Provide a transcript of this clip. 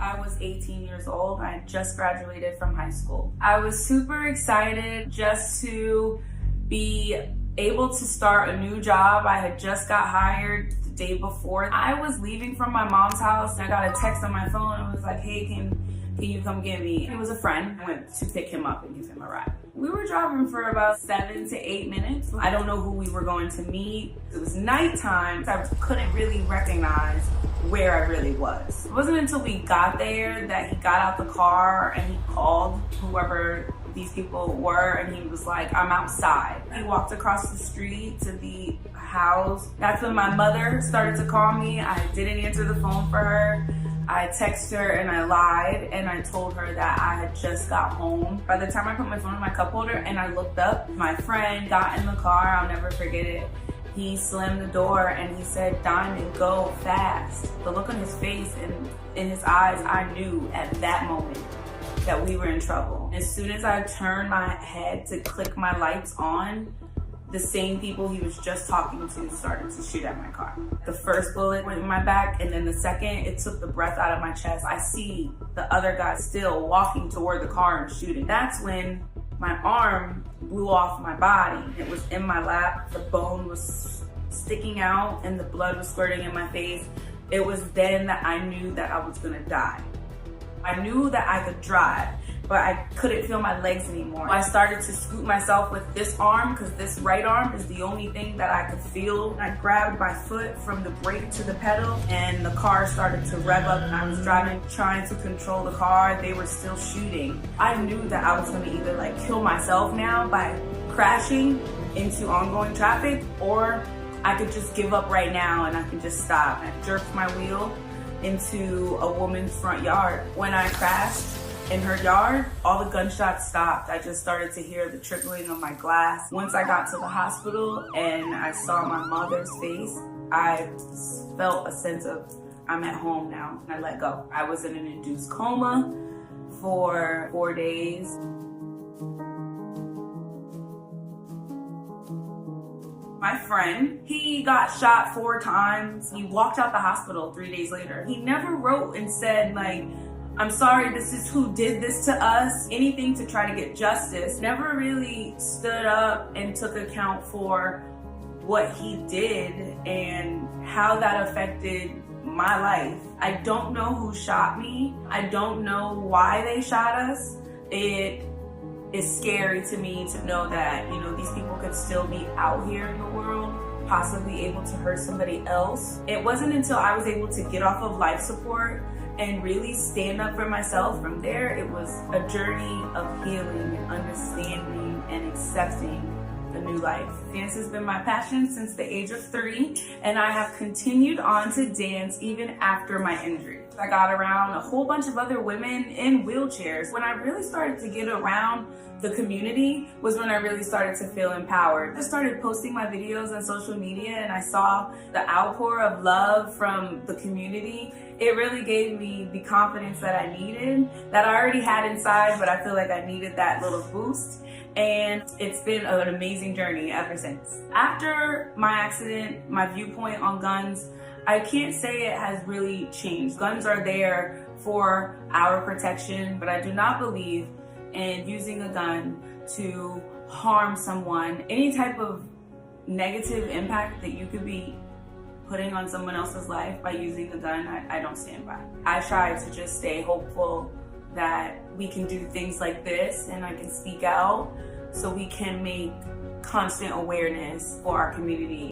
I was 18 years old. I had just graduated from high school. I was super excited just to be able to start a new job. I had just got hired the day before. I was leaving from my mom's house and I got a text on my phone and it was like, hey, can you come get me? It was a friend. I went to pick him up and give him a ride. We were driving for about 7 to 8 minutes. I don't know who we were going to meet. It was nighttime, so I couldn't really recognize where I really was. It wasn't until we got there that he got out the car and he called whoever these people were and he was like, I'm outside. He walked across the street to the house. That's when my mother started to call me. I didn't answer the phone for her. I texted her and I lied and I told her that I had just got home. By the time I put my phone in my cup holder and I looked up, my friend got in the car, I'll never forget it. He slammed the door and he said, Diamond, go fast. The look on his face and in his eyes, I knew at that moment that we were in trouble. As soon as I turned my head to click my lights on, the same people he was just talking to started to shoot at my car. The first bullet went in my back, and then the second, it took the breath out of my chest. I see the other guy still walking toward the car and shooting. That's when my arm blew off my body. It was in my lap, the bone was sticking out, and the blood was squirting in my face. It was then that I knew that I was gonna die. I knew that I could drive, but I couldn't feel my legs anymore. I started to scoot myself with this arm because this right arm is the only thing that I could feel. I grabbed my foot from the brake to the pedal and the car started to rev up and I was driving, trying to control the car. They were still shooting. I knew that I was gonna either like kill myself now by crashing into ongoing traffic, or I could just give up right now and I could just stop. I jerked my wheel into a woman's front yard. When I crashed in her yard, all the gunshots stopped. I just started to hear the trickling of my glass. Once I got to the hospital and I saw my mother's face, I felt a sense of, I'm at home now, and I let go. I was in an induced coma for 4 days. My friend, he got shot 4 times. He walked out the hospital 3 days later. He never wrote and said like, I'm sorry, this is who did this to us. Anything to try to get justice. Never really stood up and took account for what he did and how that affected my life. I don't know who shot me. I don't know why they shot us. It is scary to me to know that, these people could still be out here in the world, possibly able to hurt somebody else. It wasn't until I was able to get off of life support and really stand up for myself. From there, it was a journey of healing and understanding and accepting a new life. Dance has been my passion since the age of 3, and I have continued on to dance even after my injury. I got around a whole bunch of other women in wheelchairs. When I really started to get around the community was when I really started to feel empowered. I started posting my videos on social media and I saw the outpour of love from the community. It really gave me the confidence that I needed, that I already had inside, but I feel like I needed that little boost. And it's been an amazing journey ever since. After my accident, my viewpoint on guns, I can't say it has really changed. Guns are there for our protection, but I do not believe in using a gun to harm someone. Any type of negative impact that you could be putting on someone else's life by using a gun, I don't stand by. I try to just stay hopeful that we can do things like this and I can speak out so we can make constant awareness for our community.